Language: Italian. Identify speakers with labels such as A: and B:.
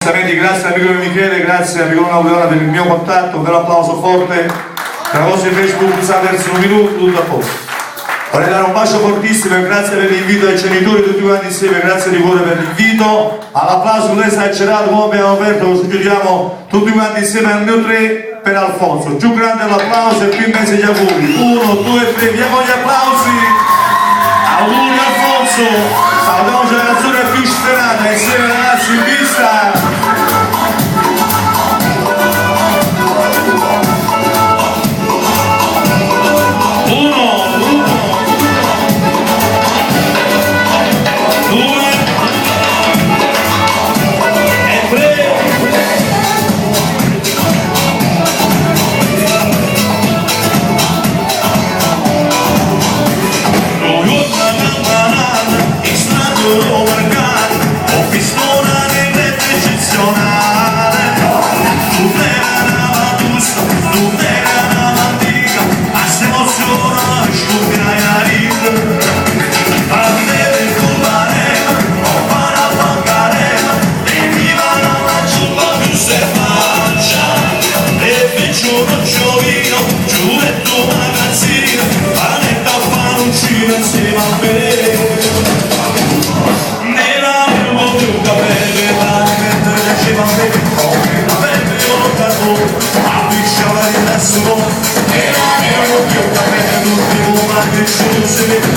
A: Grazie amico Michele, grazie amico Napoleone per il mio contatto, un bel applauso forte. La cosa in Facebook sta verso un minuto, tutto a posto. Vorrei dare un bacio fortissimo e grazie per l'invito ai genitori tutti quanti insieme, grazie di cuore per l'invito. All'applauso non esagerato, come abbiamo aperto, così chiudiamo tutti quanti insieme al mio 3 per Alfonso. Più grande l'applauso e più immensi gli auguri. 1, 2, 3, diamo gli applausi. Auguri Alfonso, salutiamo la canzone più sferata insieme ragazzi in pista.
B: Era più capello, l'ultimo ma cresciuto